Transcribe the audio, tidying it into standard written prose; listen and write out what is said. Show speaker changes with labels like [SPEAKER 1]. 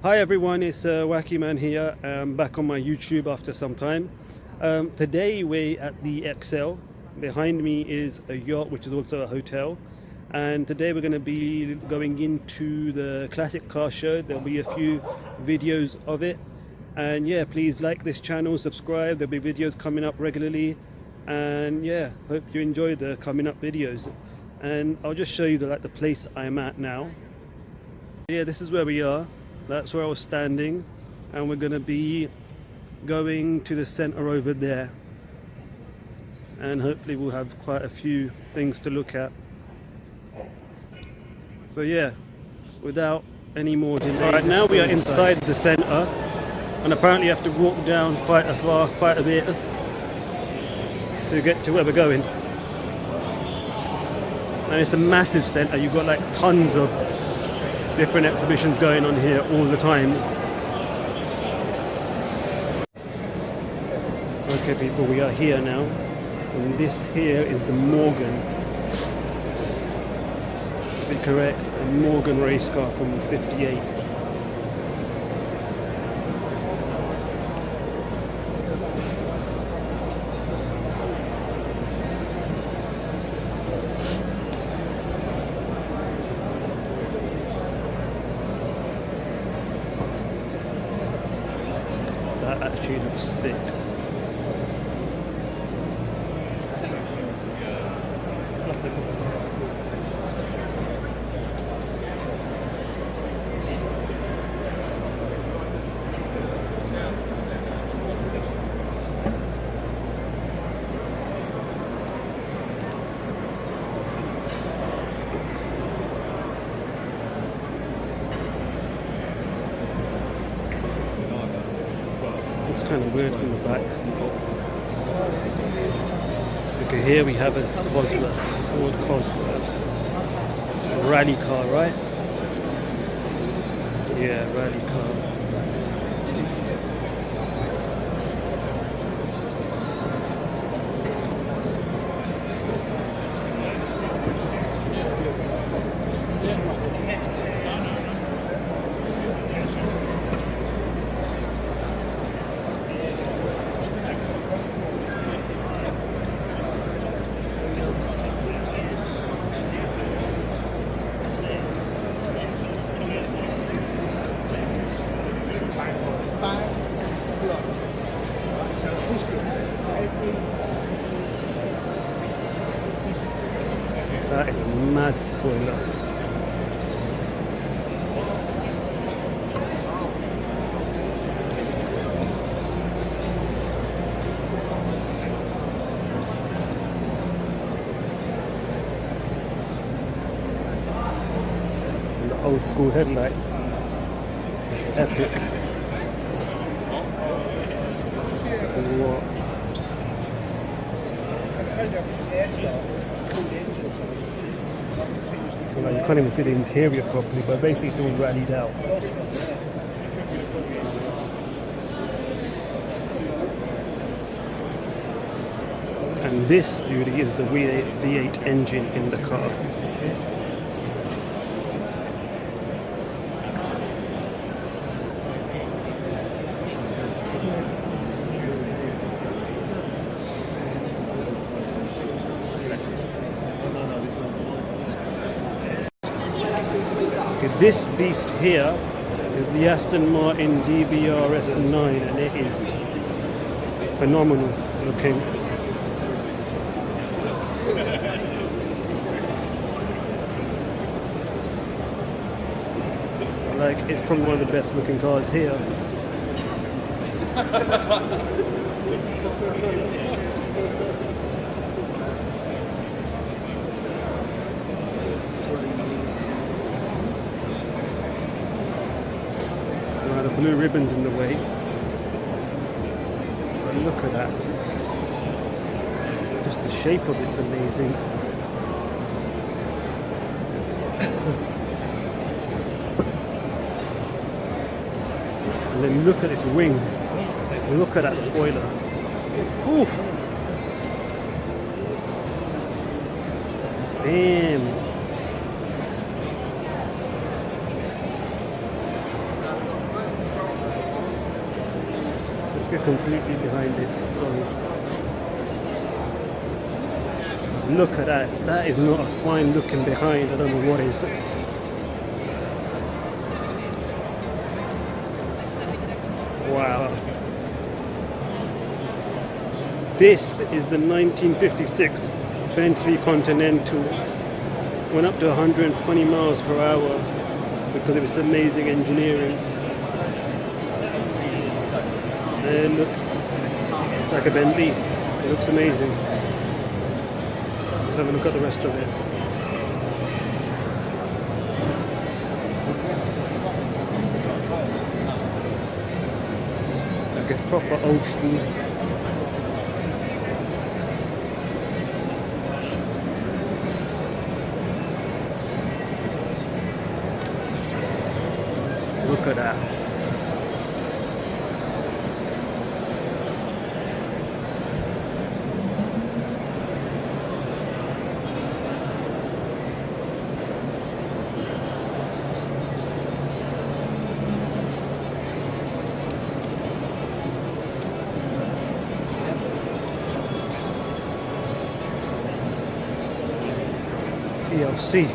[SPEAKER 1] Hi everyone, it's Wackymann here. I'm back on my YouTube after some time. Today we're at the XL. Behind me is a yacht, which is also a hotel. And today we're going to be going into the classic car show. There'll be a few videos of it. And yeah, please like this channel, subscribe. There'll be videos coming up regularly. And yeah, hope you enjoy the coming up videos. And I'll just show you the place I'm at now. Yeah, this is where we are. That's where I was standing, and we're going to be going to the center over there, and hopefully we'll have quite a few things to look at. So yeah, without any more delay. Alright, now we are inside the center, and apparently you have to walk down quite a bit to get to where we're going. And it's a massive center. You've got like tons of different exhibitions going on here all the time. Okay people, we are here now, and this here is the Morgan. To be correct, a Morgan race car from '58. That actually looks sick. Looks kind of weird from the back. Okay, here we have a Cosworth, Ford Cosworth. Rally car, right? Yeah, rally car. That is a mad spoiler. And the old school headlights. Just epic. What? Well, you can't even see the interior properly, but basically it's all rallied out. And this beauty is the V8 engine in the car. This beast here is the Aston Martin DBRS9, and it is phenomenal looking. Like, it's probably one of the best looking cars here. The blue ribbons in the way. But look at that. Just the shape of it's amazing. And then look at its wing. Look at that spoiler. Oof. Damn. get completely behind it. So, look at that. That is not a fine looking behind. I don't know what is. Wow. This is the 1956 Bentley Continental. Went up to 120 miles per hour because of its amazing engineering. It looks like a Bentley. It looks amazing. Let's have a look at the rest of it. I guess proper old school. Look at that. TLC.